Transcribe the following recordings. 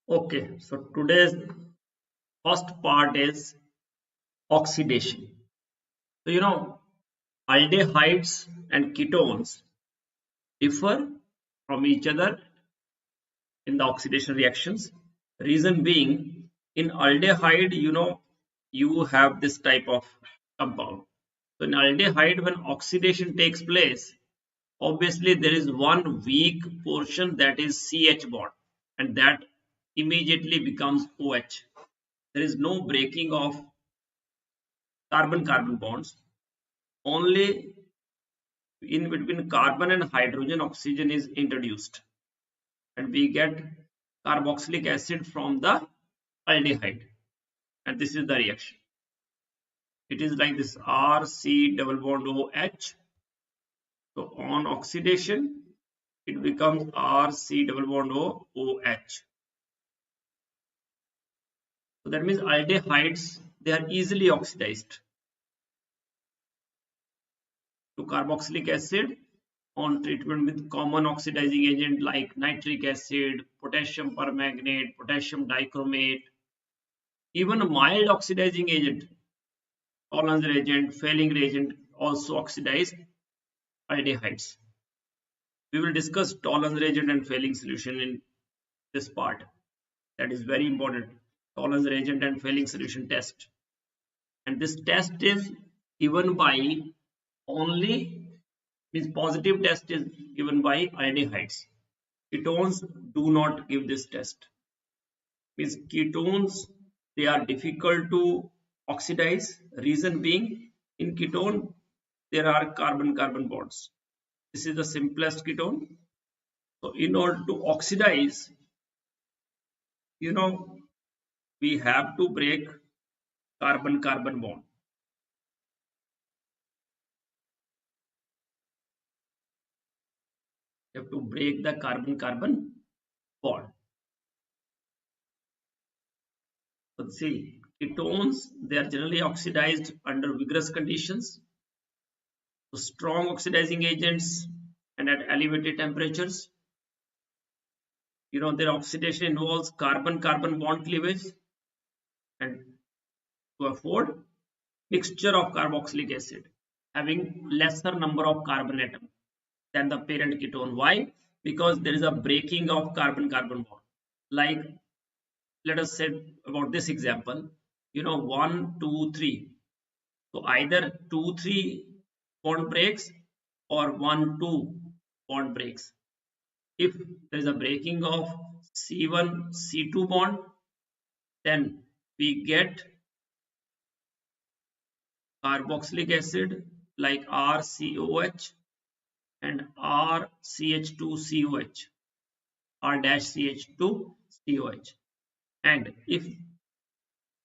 Okay, so today's first part is oxidation. So, aldehydes and ketones differ from each other in the oxidation reactions. Reason being, in aldehyde, you have this type of compound. So, in aldehyde, when oxidation takes place, obviously there is one weak portion, that is CH bond, and that immediately becomes OH. There is no breaking of carbon-carbon bonds. Only in between carbon and hydrogen oxygen is introduced, and we get carboxylic acid from the aldehyde, and this is the reaction. It is like this RC double bond OH. So on oxidation it becomes RC double bond OH. So that means aldehydes, they are easily oxidized to carboxylic acid on treatment with common oxidizing agent like nitric acid, potassium permanganate, potassium dichromate, even a mild oxidizing agent, Tollens reagent, Fehling reagent also oxidize aldehydes. We will discuss Tollens reagent and Fehling solution in this part. That is very important. Tollens reagent and Fehling solution test. And this test is given by only, means positive test is given by aldehydes. Ketones do not give this test. Means ketones, they are difficult to oxidize. Reason being, in ketone there are carbon-carbon bonds. This is the simplest ketone. So in order to oxidize, we have to break carbon-carbon bond. You have to break the carbon-carbon bond. So see, ketones, they are generally oxidized under vigorous conditions. So strong oxidizing agents and at elevated temperatures. Their oxidation involves carbon-carbon bond cleavage, and to afford mixture of carboxylic acid having lesser number of carbon atom than the parent ketone. Why? Because there is a breaking of carbon-carbon bond. Like, let us say about this example, 1, 2, 3. So either 2, 3 bond breaks or 1, 2 bond breaks. If there is a breaking of C1, C2 bond, then we get carboxylic acid like RCOH and RCH2COH, R-CH2COH. And if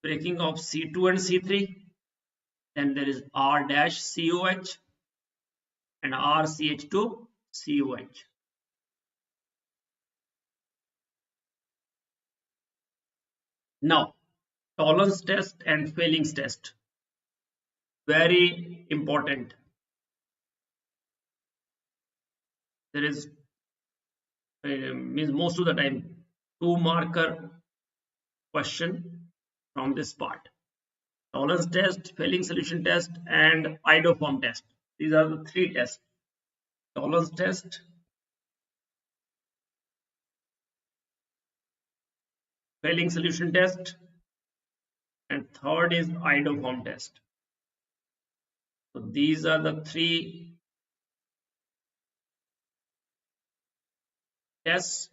breaking of C2 and C3, then there is R-COH and RCH2COH. Now, Tollens test and Fehling's test, very important. There is means most of the time 2 marker question from this part. Tollens test, Fehling solution test, and Iodoform test. These are the 3 tests. Tollens test, Fehling solution test, and third is Iodoform test. So these are the 3 tests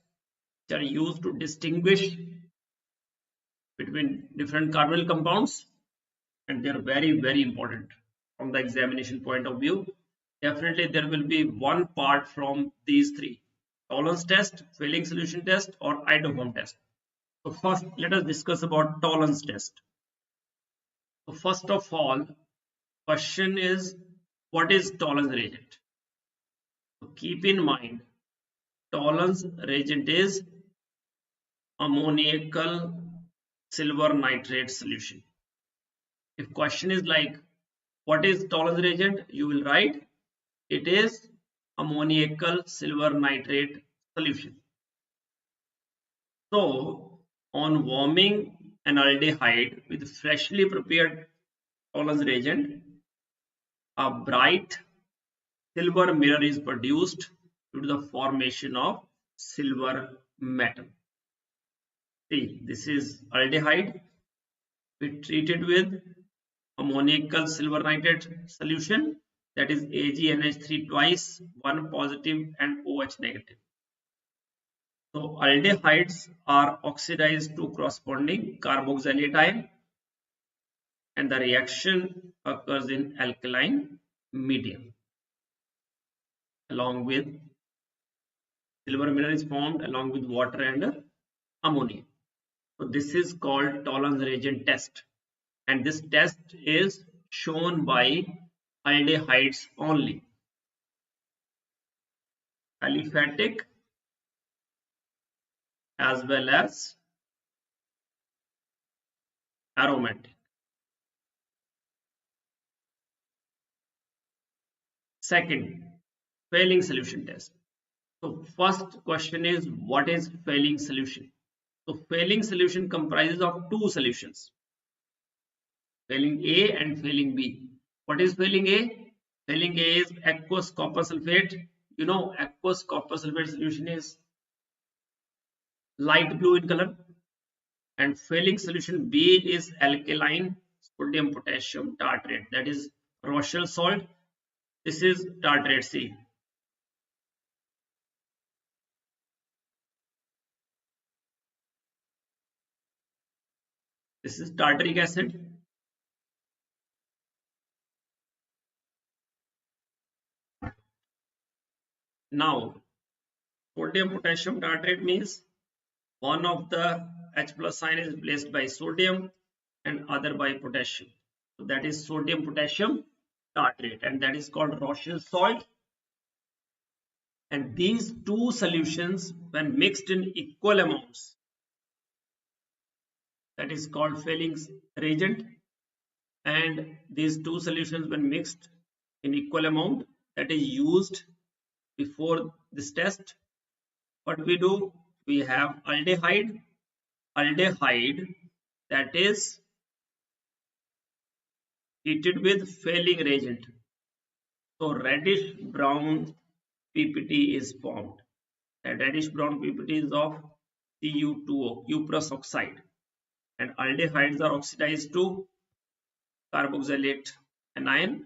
which are used to distinguish between different carbonyl compounds, and they are very, very important from the examination point of view. Definitely there will be one part from these 3: Tollens test, Fehling solution test, or Iodoform test. So first let us discuss about Tollens test. So first of all, question is, what is Tollens reagent? So keep in mind, Tollens reagent is ammoniacal silver nitrate solution. If question is like, what is Tollens reagent, you will write it is ammoniacal silver nitrate solution. So On warming an aldehyde with freshly prepared Tollens reagent, a bright silver mirror is produced due to the formation of silver metal. See, this is aldehyde. We treat it with ammoniacal silver nitrate solution, that is AgNH3 twice, 1 positive and OH negative. So aldehydes are oxidized to corresponding carboxylate ion, and the reaction occurs in alkaline medium. Along with silver mirror is formed along with water and ammonia. So this is called Tollens reagent test, and this test is shown by aldehydes only. Aliphatic as well as aromatic. Second, Fehling solution test. So first question is, what is Fehling solution? So Fehling solution comprises of two solutions, Fehling A and Fehling B. What is Fehling A? Fehling A is aqueous copper sulfate. You know, aqueous copper sulfate solution is light blue in color, and Fehling solution B is alkaline sodium potassium tartrate, that is Rochelle salt. This is tartrate C. This is tartaric acid. Now, sodium potassium tartrate means one of the H plus sign is replaced by sodium and other by potassium. So that is sodium potassium tartrate, and that is called Rochelle salt. And these two solutions, when mixed in equal amounts, that is called Fehling reagent. And these two solutions, when mixed in equal amount, that is used before this test. What we do, we have aldehyde that is treated with Fehling reagent. So reddish brown PPT is formed. That reddish brown PPT is of Cu2O, cuprous oxide, and aldehydes are oxidized to carboxylate anion.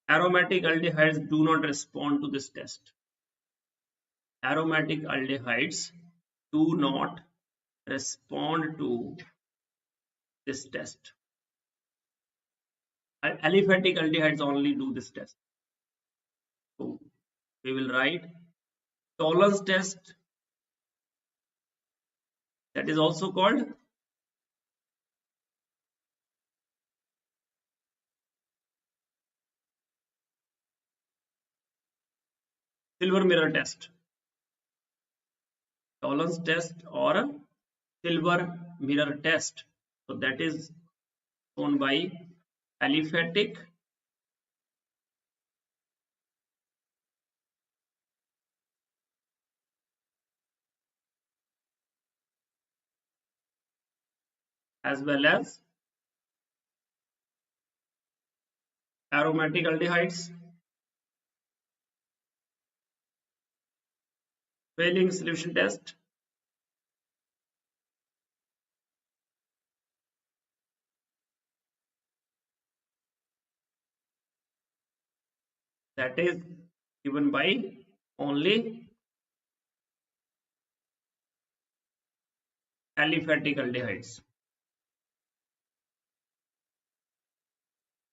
Aromatic aldehydes do not respond to this test. Aromatic aldehydes do not respond to this test. Aliphatic aldehydes only do this test. So we will write Tollens test, that is also called silver mirror test. Tollens test or silver mirror test. So that is shown by aliphatic as well as aromatic aldehydes. Fehling solution test. That is given by only aliphatic aldehydes.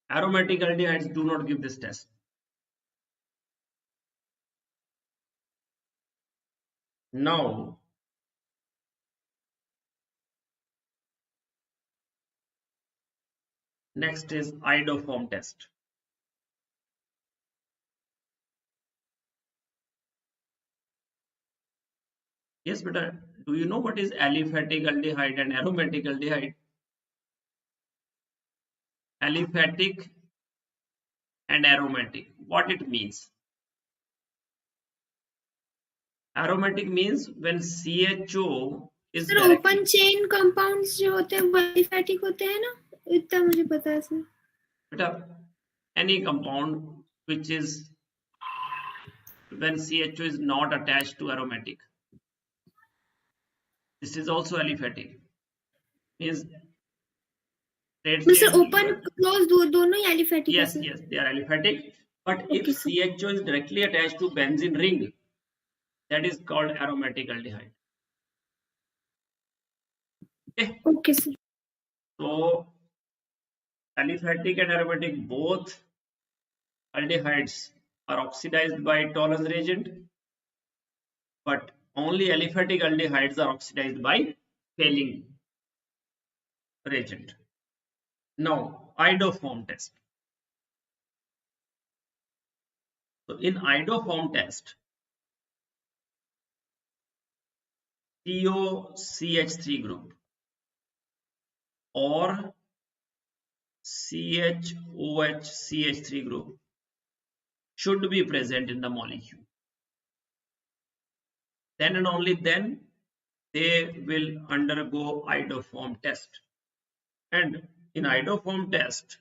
Aromatic aldehydes do not give this test. Now, next is Iodoform test. Yes, but do you know what is aliphatic aldehyde and aromatic aldehyde? Aliphatic and aromatic, what it means? Aromatic means when CHO is sir open chain compounds जो होते हैं वो aliphatic होते हैं ना, इतना मुझे पता है sir. beta any compound which is when CHO is not attached to aromatic, this is also aliphatic, means straight sir chain. Open close दोनों ही एलिफेटिक है Yes, sir. yes, they are aliphatic, but if Okay, sir. CHO is directly attached to benzene ring, that is called aromatic aldehyde. Okay, Okay, sir. so aliphatic and aromatic both aldehydes are oxidized by Tollens reagent, but only aliphatic aldehydes are oxidized by Fehling reagent. Now, Iodoform test. So in Iodoform test, COCH3 group or CHOHCH3 group should be present in the molecule. Then and only then they will undergo Iodoform test. And in Iodoform test,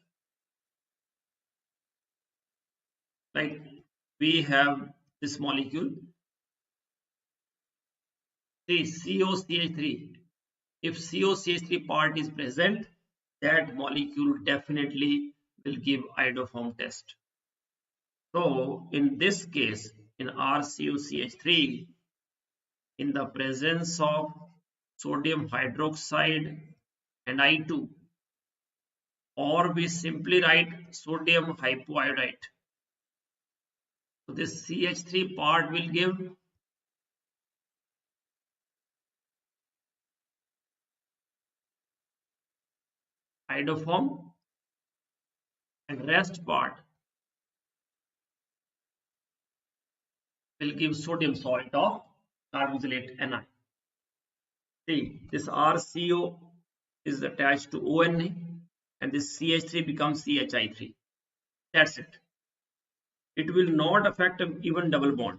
like we have this molecule, see COCH3. If COCH3 part is present, that molecule definitely will give Iodoform test. So in this case, in RCOCH3, in the presence of sodium hydroxide and I2, or we simply write sodium hypoiodide. So this CH3 part will give iodoform, and rest part will give sodium salt of carboxylate Ni. See, this RCO is attached to ONA and this CH3 becomes CHI3. That's it. It will not affect even double bond.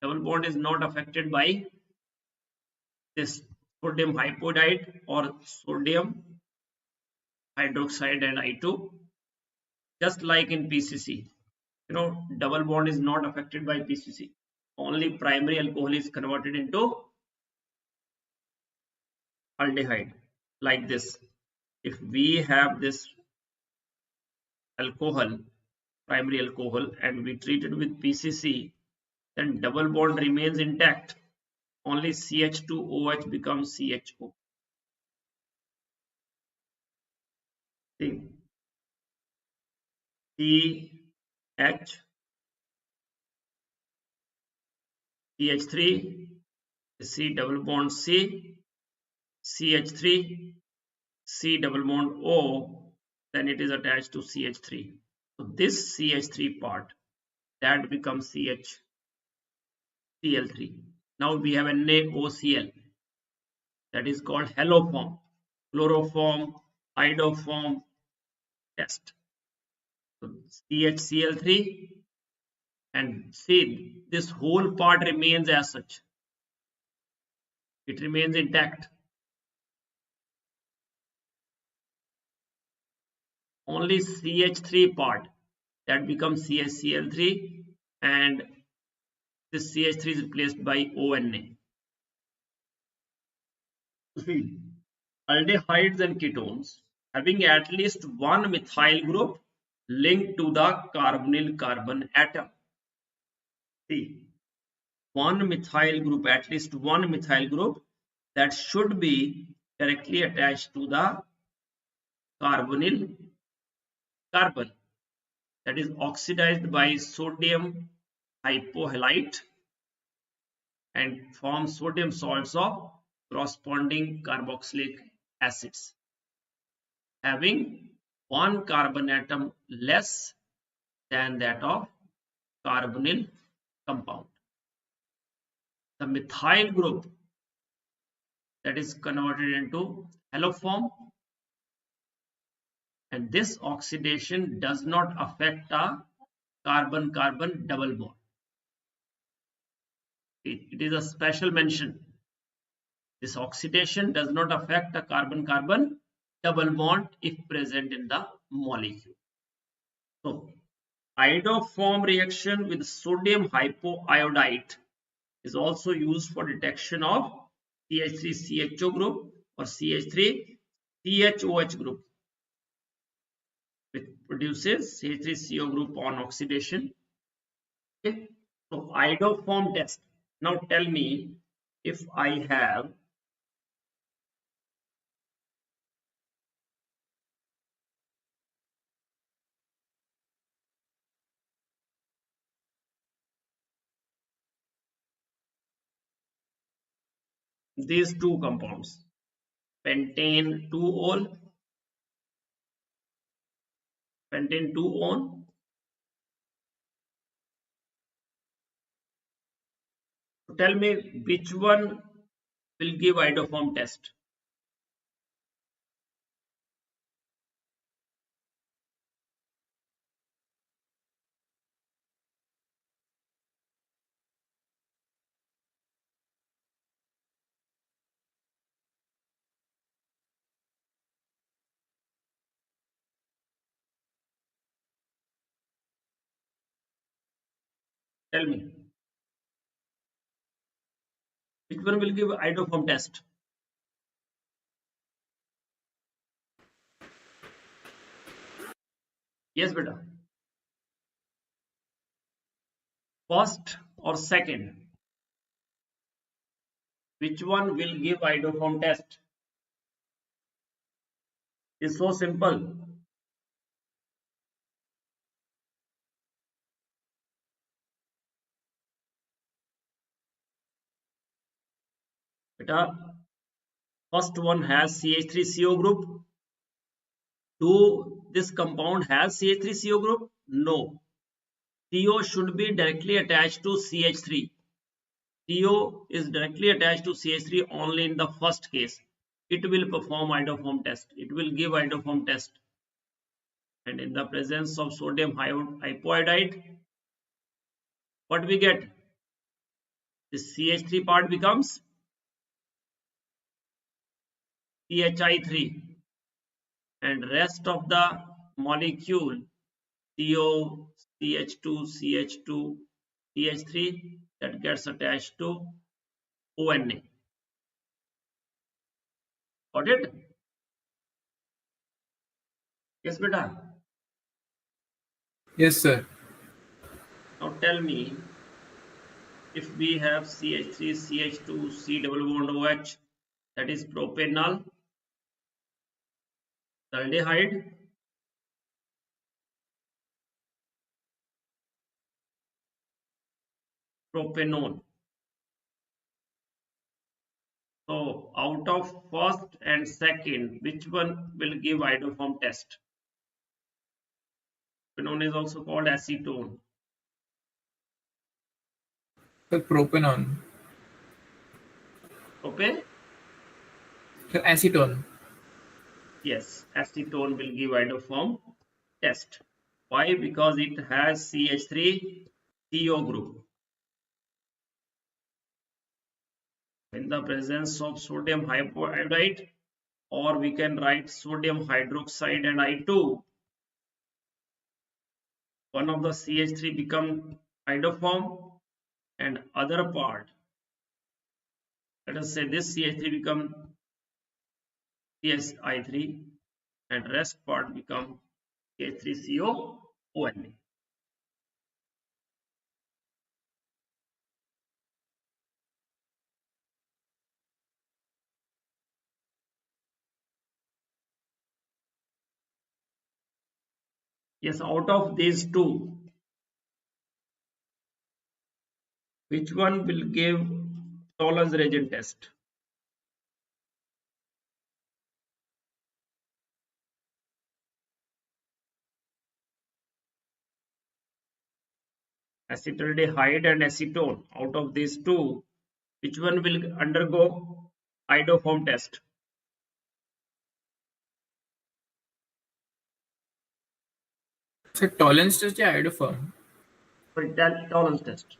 Double bond is not affected by this sodium hypoiodide or sodium hydroxide and I2, just like in PCC. You know, double bond is not affected by PCC. Only primary alcohol is converted into aldehyde, like this. If we have this alcohol, primary alcohol, and we treat it with PCC, then double bond remains intact. Only CH2OH becomes CHO. See, CH, CH3, C double bond C, CH3, C double bond O, then it is attached to CH3. So this CH3 part, that becomes CHCl3. Now we have NaOCl, that is called haloform, chloroform, iodoform test. So CHCl3, and see, this whole part remains as such. It remains intact. Only CH3 part, that becomes CHCl3, and this CH3 is replaced by ONA. See, aldehydes and ketones having at least one methyl group linked to the carbonyl carbon atom. See, one methyl group, at least one methyl group that should be directly attached to the carbonyl carbon, that is oxidized by sodium hypohalite and form sodium salts of corresponding carboxylic acids having one carbon atom less than that of carbonyl compound. The methyl group that is converted into haloform, and this oxidation does not affect a carbon-carbon double bond. It is a special mention. This oxidation does not affect a carbon-carbon double bond if present in the molecule. So, iodoform reaction with sodium hypoiodide is also used for detection of CH3CHO group or CH3CHOH group, which produces CH3CO group on oxidation. Okay, so iodoform test. Now tell me, if I have these two compounds, pentane 2-ol, pentane 2-on. So tell me which one will give iodoform test. Tell me which one will give iodoform test. Yes, beta. First or second? Which one will give iodoform test? It's so simple. Beta, first one has CH3CO group. Do this compound has CH3CO group? No. CO should be directly attached to CH3. CO is directly attached to CH3 only in the first case. It will perform iodoform test. It will give iodoform test. And in the presence of sodium hypoiodide, what we get? The CH3 part becomes CHI3, and rest of the molecule CO, CH2, CH2, CH3 that gets attached to ONA. Got it? Yes, beta. Yes, sir. Now tell me, if we have CH3, CH2, C double bond OH, that is propanol, aldehyde, propanone. So out of first and second, which one will give iodoform test? Propanone is also called acetone. Sir, propanol. Okay? Sir, acetone. Yes, acetone will give iodoform test. Why? Because it has CH3CO group. In the presence of sodium hypoiodide, or we can write sodium hydroxide and I2, one of the CH3 become iodoform and other part, let us say this CH3 become CSI3 and rest part become CH3COONA. Yes, out of these two, which one will give Tollens reagent test? Acetaldehyde and acetone. Out of these two, which one will undergo iodoform test? Sir, Tollens test या iodoform? Tollens test.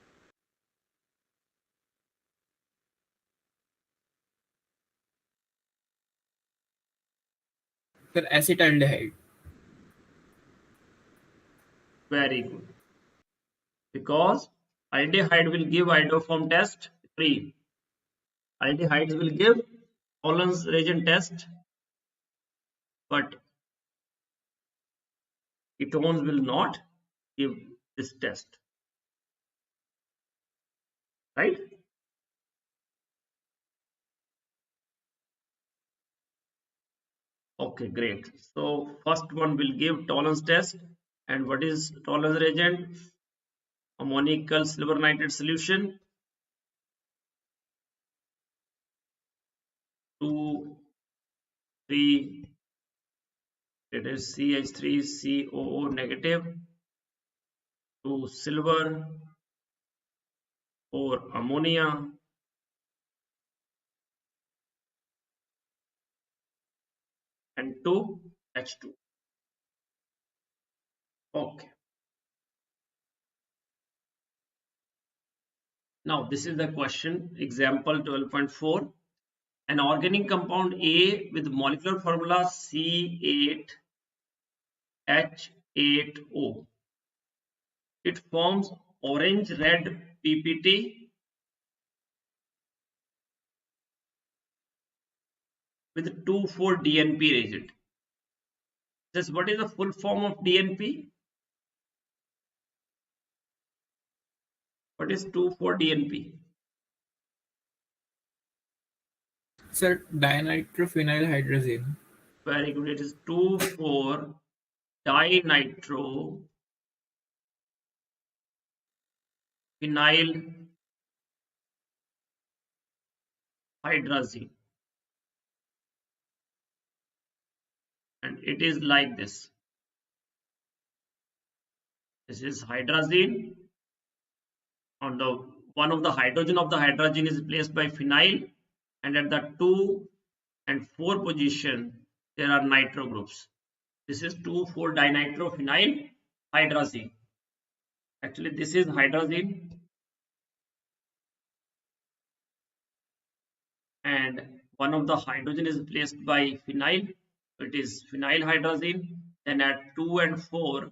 Sir, acetaldehyde. Very good. Because aldehyde will give iodoform test 3. Aldehydes will give Tollens reagent test, but ketones will not give this test. Right? Okay, great. So first one will give Tollens test. And what is Tollens reagent? Ammoniacal silver nitrate solution. 2, 3, it is CH3COO negative, 2 silver, 4 ammonia, and 2 H2. Okay. Now this is the question, example 12.4. An organic compound A with molecular formula C8H8O. It forms orange-red PPT with 2,4-DNP reagent. This, what is the full form of DNP? What is 2,4-DNP? Sir, dinitrophenylhydrazine. Very good. It is 2,4-dinitrophenylhydrazine. And it is like this. This is hydrazine. On the one of the hydrogen of the hydrazine is placed by phenyl, and at the 2 and 4 position there are nitro groups. This is 2,4-dinitrophenylhydrazine. Actually, this is hydrazine, and one of the hydrogen is placed by phenyl. It is phenylhydrazine. Then at 2 and 4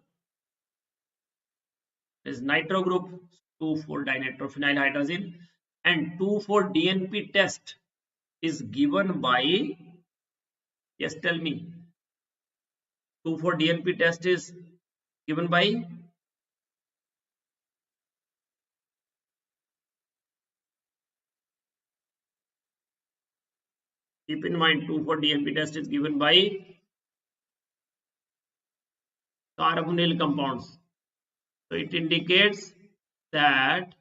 is nitro group, 2,4-dinitrophenylhydrazine, and 2,4-DNP test is given by, yes, tell me, 2,4-DNP test is given by, keep in mind, 2,4-DNP test is given by carbonyl compounds. So it indicates that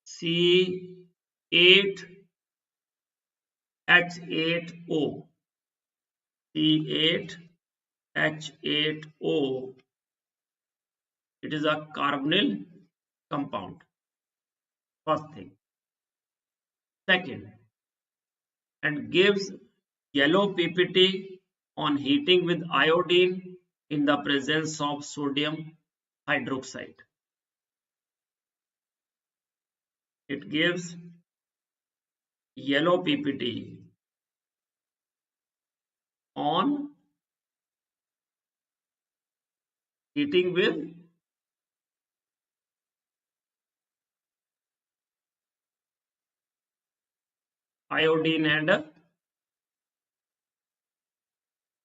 C8H8O, C8H8O, it is a carbonyl compound. First thing. Second, and gives yellow PPT on heating with iodine in the presence of sodium hydroxide. It gives yellow PPT on heating with iodine and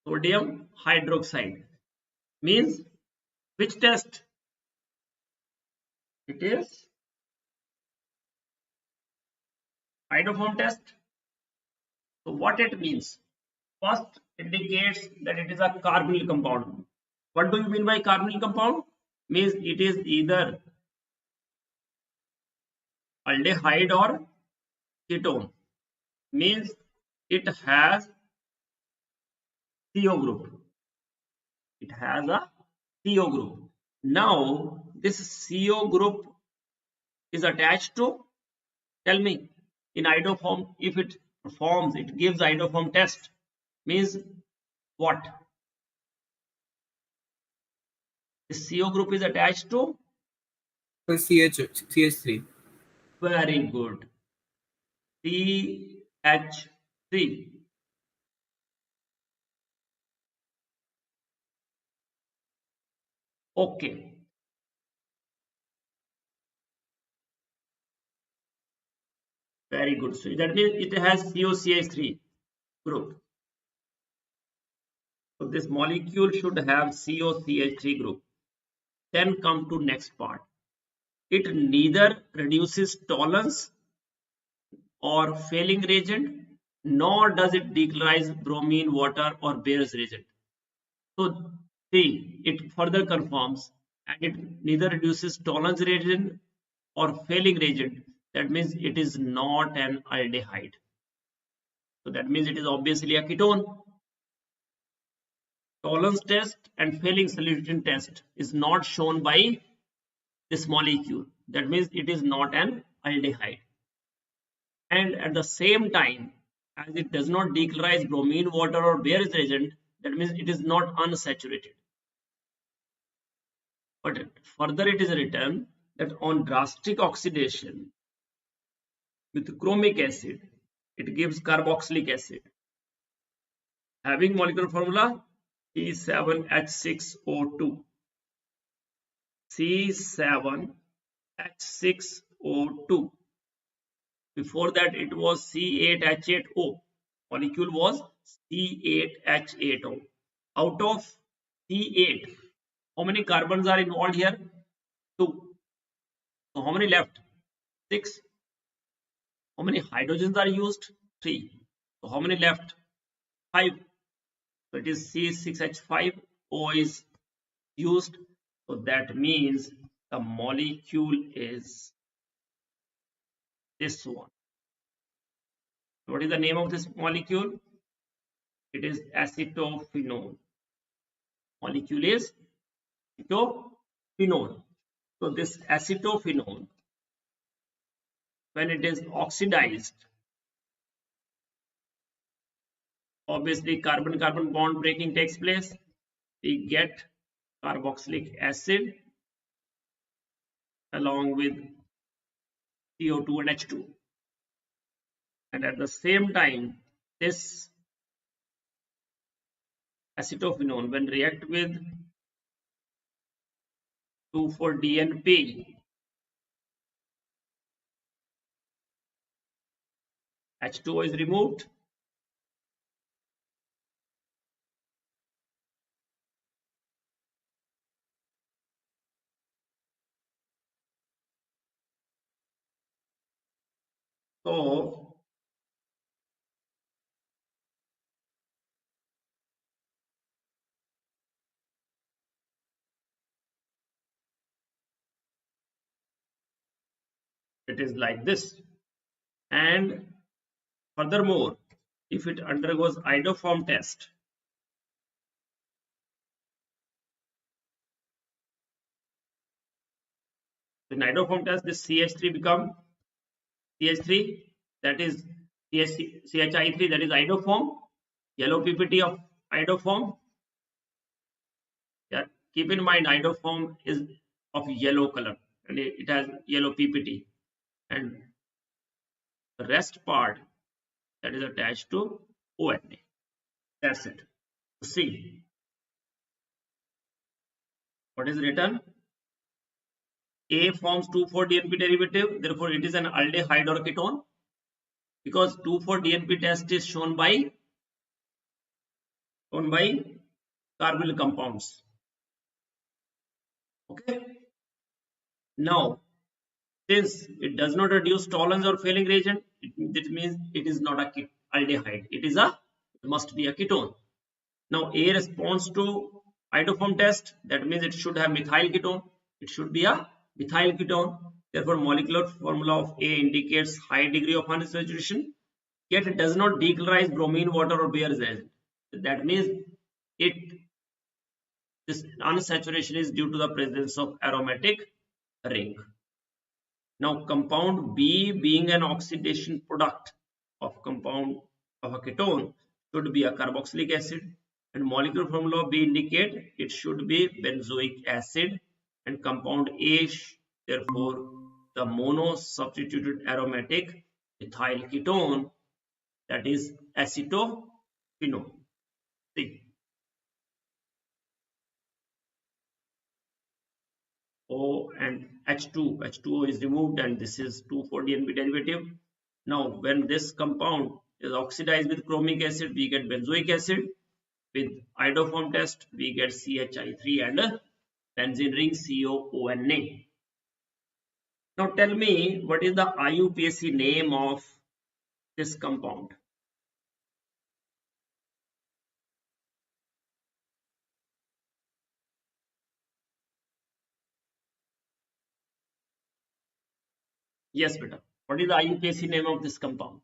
sodium hydroxide. Means which test? It is iodoform test. So what it means? First indicates that it is a carbonyl compound. What do you mean by carbonyl compound? Means it is either aldehyde or ketone. Means it has CO group. It has a CO group. Now this CO group is attached to, tell me, in iodoform, if it performs, it gives iodoform test. Means what? This CO group is attached to, Sir, CH3. very good, CH3. Okay. Very good. So that means it has COCH3 group. So this molecule should have COCH3 group. Then come to next part. It neither reduces Tollens or Fehling reagent, nor does it decolorise bromine water or Bayer's reagent. So see, it further confirms, and it neither reduces Tollens reagent or Fehling reagent. That means it is not an aldehyde. So that means it is obviously a ketone. Tollens test and Fehling solution test is not shown by this molecule. That means it is not an aldehyde. And at the same time, as it does not decolorize bromine water or Bayer's reagent, that means it is not unsaturated. But further it is written that on drastic oxidation with chromic acid, it gives carboxylic acid. Having molecular formula C7H6O2. C7H6O2. Before that it was C8H8O. Molecule was C8H8O. Out of C8, how many carbons are involved here? 2. So how many left? 6. How many hydrogens are used? 3. So how many left? 5. So it is C6H5O is used. So that means the molecule is this one. What is the name of this molecule? It is acetophenone. Molecule is acetophenone. So this acetophenone, when it is oxidized, obviously carbon-carbon bond breaking takes place. We get carboxylic acid along with CO2 and H2. And at the same time, this acetophenone, when react with 2,4-DNP, H2O is removed. So it is like this. And furthermore, if it undergoes iodoform test, in iodoform test, this CH3 become CH3, that is CHI3, that is iodoform, yellow PPT of iodoform. Yeah, keep in mind iodoform is of yellow color and it has yellow PPT, and the rest part that is attached to ONA. That's it. See what is written. A forms 2,4-DNP derivative, therefore it is an aldehyde or ketone, because 2,4-DNP test is shown by carbonyl compounds. Okay. Now, since it does not reduce Tollens or Fehling reagent, it means it is not a aldehyde. It must be a ketone. Now, A responds to iodoform test. That means it should have methyl ketone. It should be a methyl ketone. Therefore, molecular formula of A indicates high degree of unsaturation. Yet it does not decolorize bromine water or Bayer's reagent. That means this unsaturation is due to the presence of aromatic ring. Now compound B, being an oxidation product of compound of a ketone, should be a carboxylic acid, and molecular formula B indicate it should be benzoic acid, and compound A, therefore the mono substituted aromatic methyl ketone, that is acetophenone. See, O and H2. H2O is removed and this is 2,4-DNB derivative. Now when this compound is oxidized with chromic acid, we get benzoic acid. With iodoform test, we get CHI3 and a benzene ring COONA. Now tell me, what is the IUPAC name of this compound? Yes, beta. What is the IUPAC name of this compound?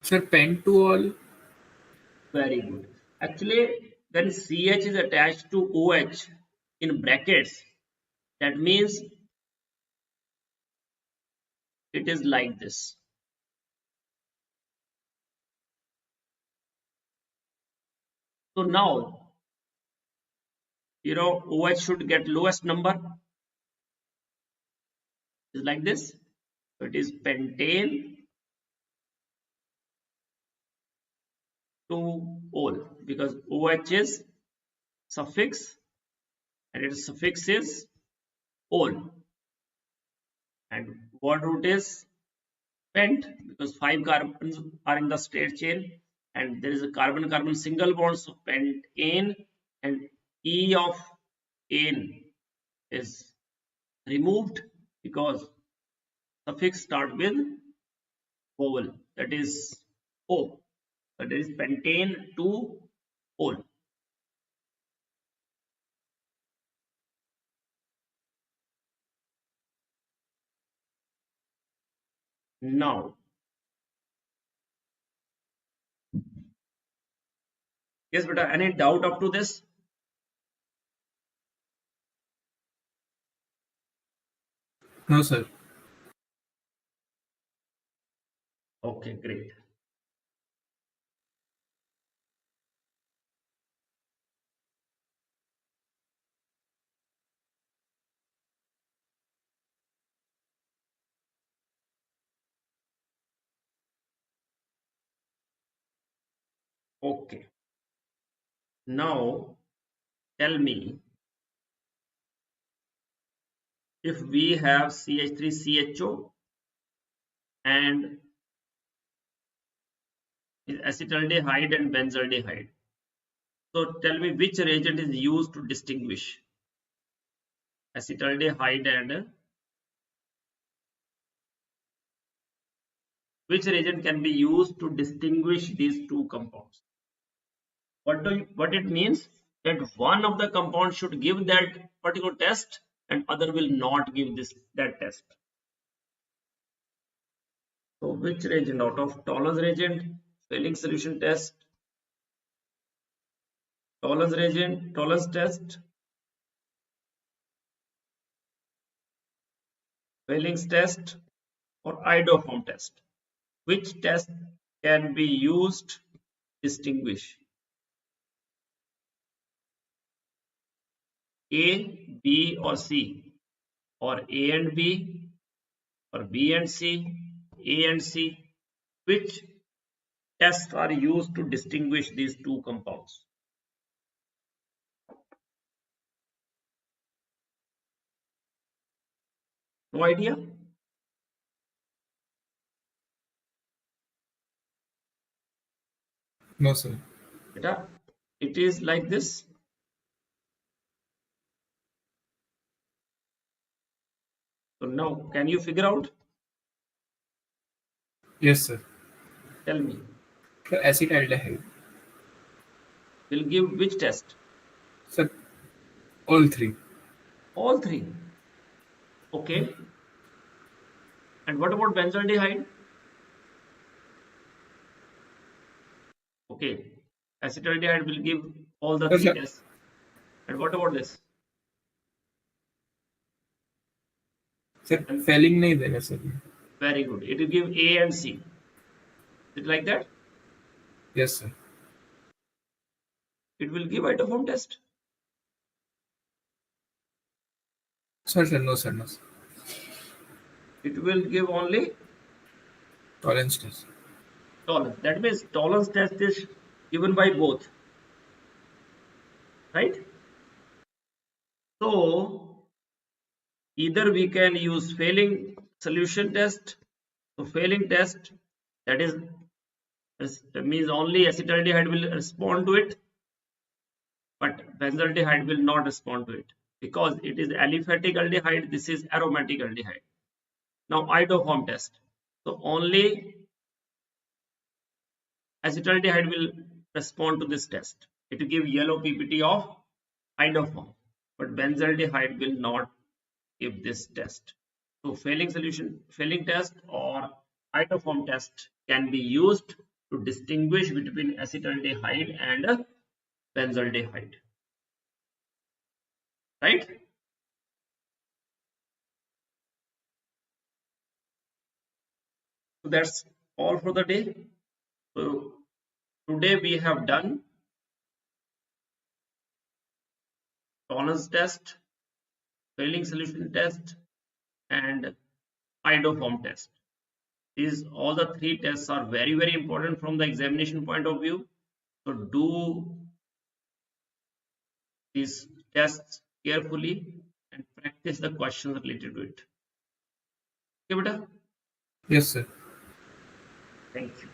Sir, pentool. Very good. Actually, when CH is attached to OH in brackets, that means it is like this. So now, OH should get lowest number. Is like this. So it is pentane to ol, because OH is suffix and its suffix is ol, and word root is pent because 5 carbons are in the straight chain and there is a carbon carbon single bond, so pentane, and E of ane is removed because suffix start with vowel, that is O. So there is pentane to ol. Now, yes, beta, any doubt up to this? No, sir. Okay, great. Okay. Now, tell me, if we have CH3CHO and acetaldehyde and benzaldehyde. So tell me which reagent is used to distinguish acetaldehyde and which reagent can be used to distinguish these two compounds? What it means? That one of the compounds should give that particular test and other will not give that test. So which reagent out of Tollens reagent, Fehling solution test, Tollens reagent, Tollens test, Fehling's test, or Iodoform test? Which test can be used to distinguish A, B, or C, or A and B, or B and C, A and C? Which tests are used to distinguish these two compounds? No idea? No, sir. It is like this. So now, can you figure out? Yes, sir. Tell me. Sir, acetaldehyde. Will give which test? Sir, all three. All three. Okay. And what about benzaldehyde? Okay. Acetaldehyde will give all the three Sir. tests. And what about this? Sir, Fehling नहीं देगा sir. Very good. It will give A and C. Is it like that? Yes, sir. It will give iodoform test. Sir, no, sir, no, sir. It will give only Tolerance test. Tollens. That means Tollens test is given by both. right? So either we can use Fehling solution test. So Fehling test, that means only acetaldehyde will respond to it, but benzaldehyde will not respond to it because it is aliphatic aldehyde. This is aromatic aldehyde. Now iodoform test. So only acetaldehyde will respond to this test. It will give yellow PPT of iodoform, but benzaldehyde will not give this test. So Fehling test or iodoform test can be used to distinguish between acetaldehyde and benzaldehyde, right? So that's all for the day. So today we have done Tollens test, Fehling solution test, and iodoform test. These all the three tests are very important from the examination point of view. So do these tests carefully and practice the questions related to it. Okay, beta? Yes, sir. Thank you.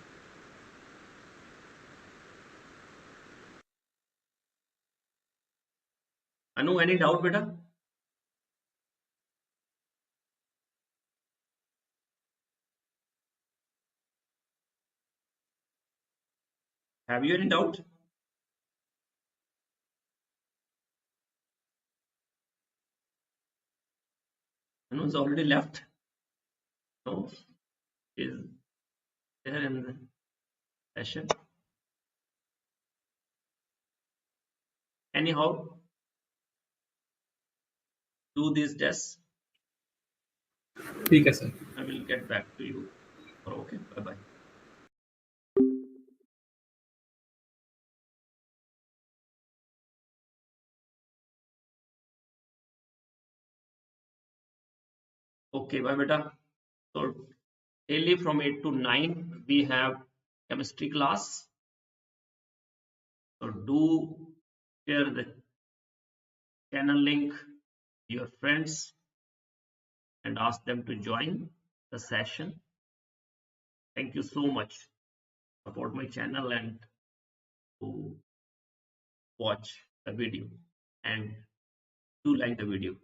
Anu, any doubt, beta? Have you any doubt? Anu is already left. No, is there in the session. Anyhow, do these tests. ठीक है sir. I will get back to you. Okay, bye bye. Okay, bye beta. So daily from 8 to 9 we have chemistry class. So do share the channel link to your friends and ask them to join the session. Thank you so much. Support my channel and to watch the video and do like the video.